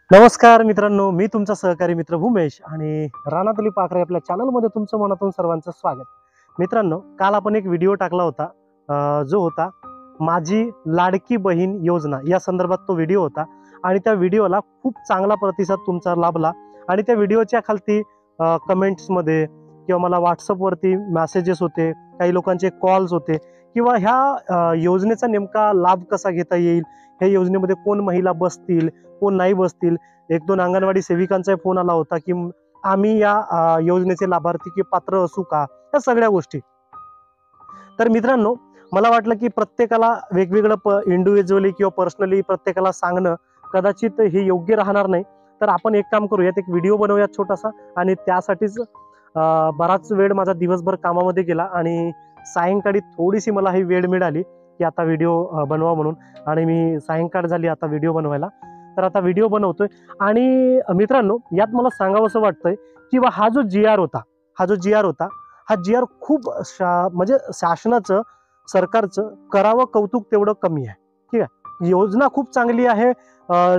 नमस्कार मित्रांनो, मी तुमचा सहकारी मित्र भूमेश आणि रानातली पाखरे आपल्या चॅनलमध्ये तुमचं मनातून सर्वांचं स्वागत. मित्रांनो, काल आपण एक व्हिडिओ टाकला होता, जो होता माझी लाडकी बहीण योजना या संदर्भात तो व्हिडिओ होता आणि त्या व्हिडिओला खूप चांगला प्रतिसाद तुमचा लाभला आणि त्या व्हिडिओच्या खालती कमेंट्समध्ये किंवा मला व्हॉट्सअपवरती मेसेजेस होते, काही लोकांचे कॉल्स होते किंवा ह्या योजनेचा नेमका लाभ कसा घेता येईल, ह्या योजनेमध्ये कोण महिला बसतील, कोण नाही बसतील. एक दोन अंगणवाडी सेविकांचा फोन आला होता की आम्ही या योजनेचे लाभार्थी की पात्र असू का, या सगळ्या गोष्टी. तर मित्रांनो, मला वाटलं की प्रत्येकाला वेगवेगळं इंडिव्हिज्युअली किंवा पर्सनली प्रत्येकाला सांगणं कदाचित हे योग्य राहणार नाही. तर आपण एक काम करूयात, एक व्हिडिओ बनवूयात छोटासा आणि त्यासाठीच बराच वेळ माझा दिवसभर कामामध्ये गेला आणि सायंकाळी थोडीशी मला ही वेळ मिळाली की आता व्हिडिओ बनवा म्हणून, आणि मी सायंकाळ झाली आता व्हिडिओ बनवायला. तर आता व्हिडिओ बनवतोय आणि मित्रांनो, यात मला सांगावंसं वाटतंय की हा जो जी आर होता, हा जी आर खूप म्हणजे शासनाचं, सरकारचं करावं कौतुक तेवढं कमी आहे. ठीक आहे, योजना खूप चांगली आहे,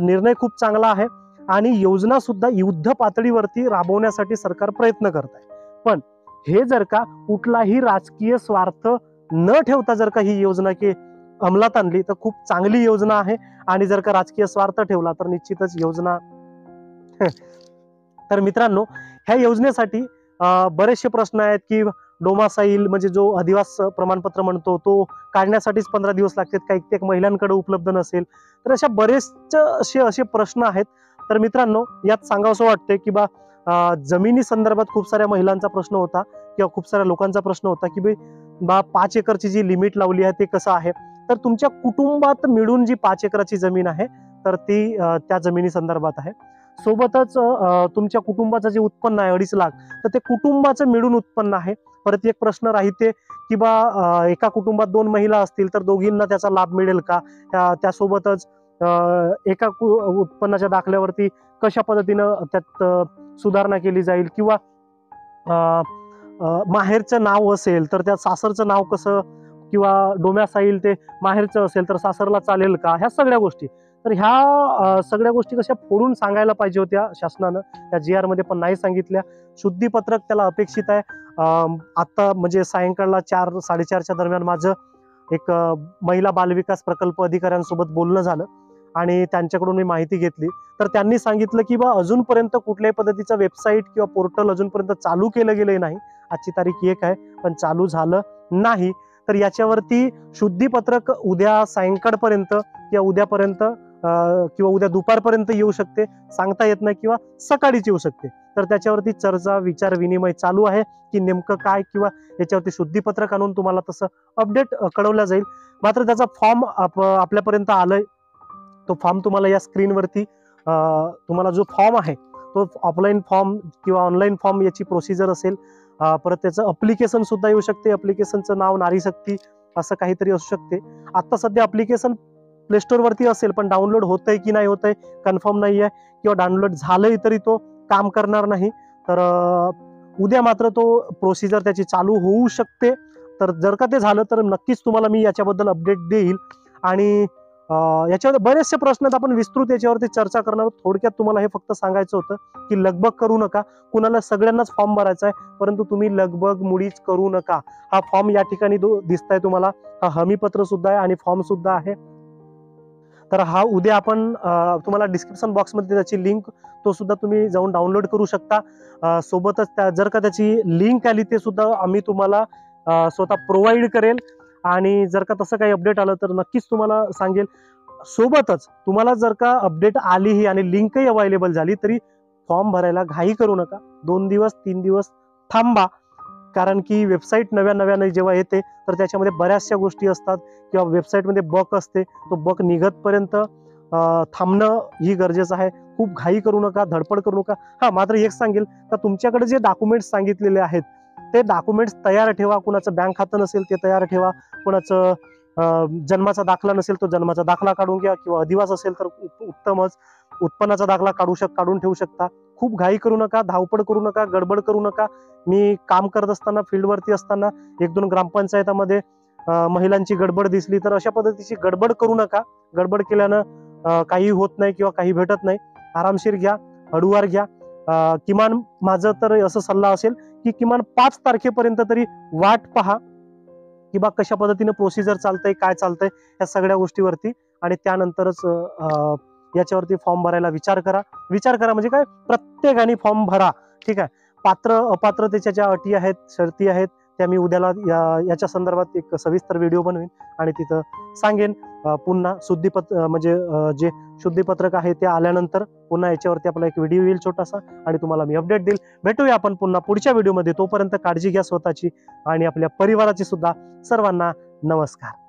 निर्णय खूप चांगला आहे आणि योजना सुद्धा युद्ध पातळीवरती राबवण्यासाठी सरकार प्रयत्न करत आहे. पण हे जर का कुठलाही राजकीय स्वार्थ न ठेवता जर का ही योजना की अंमलात आणली तर खूप चांगली योजना आहे. आणि जर का राजकीय स्वार्थ ठेवला तर निश्चितच योजना तर मित्रांनो, ह्या योजनेसाठी बरेचसे प्रश्न आहेत की डोमासाईल म्हणजे जो अधिवास प्रमाणपत्र म्हणतो तो काढण्यासाठीच 15 दिवस लागतात, काही महिलांकडे उपलब्ध नसेल. तर अशा बरेचसे असे प्रश्न आहेत. तर मित्रांनो, यात सांगावंसं वाटतंय की जमिनी संदर्भात खूप साऱ्या महिलांचा प्रश्न होता किंवा खूप साऱ्या लोकांचा प्रश्न होता की 5 एकरची जी लिमिट लावली आहे ते कसं आहे. तर तुमच्या कुटुंबात मिळून जी 5 एकराची जमीन आहे तर ती त्या जमिनी संदर्भात आहे. सोबतच तुमच्या कुटुंबाचं जे उत्पन्न आहे 2.5 लाख, तर ते कुटुंबाचं मिळून उत्पन्न आहे. परत एक प्रश्न राहते की एका कुटुंबात 2 महिला असतील तर दोघींना त्याचा लाभ मिळेल का. त्यासोबतच एका उत्पन्नाच्या दाखल्यावरती कशा पद्धतीनं त्यात सुधारणा केली जाईल किंवा माहेरचं नाव असेल तर त्या सासरचं नाव कसं, किंवा डोमॅसाईल ते माहेरचं असेल तर सासरला चालेल का, ह्या सगळ्या गोष्टी. तर ह्या सगळ्या गोष्टी कशा फोडून सांगायला पाहिजे होत्या शासनानं, त्या जी आर मध्ये पण नाही सांगितल्या. शुद्धीपत्रक त्याला अपेक्षित आहे. आता म्हणजे सायंकाळला 4-4:30च्या दरम्यान माझं एक महिला बालविकास प्रकल्प अधिकाऱ्यांसोबत बोलणं झालं आणि त्यांच्याकडून मी माहिती घेतली. तर त्यांनी सांगितलं की अजूनपर्यंत कुठल्याही पद्धतीचं वेबसाईट किंवा पोर्टल अजूनपर्यंत चालू केलं गेलं नाही. आजची तारीख 1 आहे पण चालू झालं नाही. तर याच्यावरती शुद्धीपत्रक उद्या सायंकाळपर्यंत किंवा उद्यापर्यंत किंवा उद्या दुपारपर्यंत येऊ शकते, सांगता येत नाही, किंवा सकाळीच येऊ शकते. तर त्याच्यावरती चर्चा विचार विनिमय चालू आहे की नेमकं काय, किंवा याच्यावरती शुद्धीपत्रक आणून तुम्हाला तसं अपडेट कळवलं जाईल. मात्र त्याचा फॉर्म आपल्यापर्यंत आलंय. तो फॉर्म तुम्हाला या स्क्रीनवरती तुम्हाला जो फॉर्म आहे तो ऑफलाईन फॉर्म किंवा ऑनलाईन फॉर्म याची प्रोसिजर असेल. परत त्याचं अप्लिकेशन सुद्धा येऊ शकते. अप्लिकेशनचं नाव नारी शक्ती असं काहीतरी असू शकते. आता सध्या अप्लिकेशन प्ले स्टोर वरती असेल पण डाउनलोड होतंय की नाही होतंय कन्फर्म नाही आहे, किंवा डाउनलोड झालंय तरी तो काम करणार नाही. तर उद्या मात्र तो प्रोसिजर त्याची चालू होऊ शकते. तर जर का ते झालं तर नक्कीच तुम्हाला मी याच्याबद्दल अपडेट देईल. आणि याच्यावर बरेचसे प्रश्न आहेत, आपण विस्तृत याच्यावरती चर्चा करणार आहोत. थोडक्यात तुम्हाला हे फक्त सांगायचं होतं की लगबग करू नका. कुणाला सगळ्यांनाच फॉर्म भरायचा आहे, परंतु तुम्ही लगबग मुळीच करू नका. हा फॉर्म या ठिकाणी दिसताय तुम्हाला, हा हमीपत्र सुद्धा आहे आणि फॉर्म सुद्धा आहे. तर हा उद्या आपण तुम्हाला डिस्क्रिप्शन बॉक्समध्ये त्याची लिंक, तो सुद्धा तुम्ही जाऊन डाउनलोड करू शकता. सोबतच जर का त्याची लिंक आली ते सुद्धा आम्ही तुम्हाला स्वतः प्रोव्हाइड करेल. आणि जर का तसं काही अपडेट आलं तर नक्कीच तुम्हाला सांगेल. सोबतच तुम्हाला जर का अपडेट आलीही आणि लिंकही अवेलेबल झाली तरी फॉर्म भरायला घाई करू नका. 2 दिवस 3 दिवस थांबा, कारण की वेबसाईट नव्याने जेव्हा येते तर त्याच्यामध्ये बऱ्याचशा गोष्टी असतात किंवा वेबसाईटमध्ये बग असते. तो बग निघतपर्यंत थांबणं ही गरजेचं आहे. खूप घाई करू नका, धडपड करू नका. मात्र एक सांगेल तर तुमच्याकडे जे डॉक्युमेंट्स सांगितलेले आहेत ते डॉक्युमेंट्स तयार ठेवा. कुणाचं बँक खातं नसेल ते तयार ठेवा. कुणाचं जन्माचा दाखला नसेल तो जन्माचा दाखला काढून घ्या, किंवा अधिवास असेल तर उत्तमच. उत्पन्नाचा दाखला काढून ठेवू शकता. खूप घाई करू नका, धावपळ करू नका, गडबड करू नका. मी काम करत असताना, फील्डवरती असताना 1-2 ग्रामपंचायतामध्ये महिलांची गडबड दिसली, तर अशा पद्धतीची गडबड करू नका. गडबड केल्यानं काही होत नाही किंवा काही भेटत नाही. आरामशीर घ्या, हळूवार घ्या. किमान माझं तर असं सल्ला असेल की किमान 5 तारखेपर्यंत तरी वाट पहा की बा कशा पद्धतीने प्रोसिजर चालतंय, काय चालतंय या सगळ्या गोष्टीवरती, आणि त्यानंतरच याच्यावरती फॉर्म भरायला विचार करा. विचार करा म्हणजे काय, प्रत्येकाने फॉर्म भरा. ठीक आहे. पात्र अपात्रतेच्या ज्या अटी आहेत, शर्ती आहेत, त्या मी उद्याला याच्या संदर्भात एक सविस्तर व्हिडिओ बनवेन आणि तिथं सांगेन. पुन्हा शुद्धीपत्र म्हणजे जे शुद्धीपत्रक आहे ते आल्यानंतर पुन्हा याच्यावरती आपला एक व्हिडिओ येईल छोटासा, आणि तुम्हाला मी अपडेट देईल. भेटूया आपण पुन्हा पुढच्या व्हिडिओमध्ये. तोपर्यंत काळजी घ्या स्वतःची आणि आपल्या परिवाराची सुद्धा. सर्वांना नमस्कार.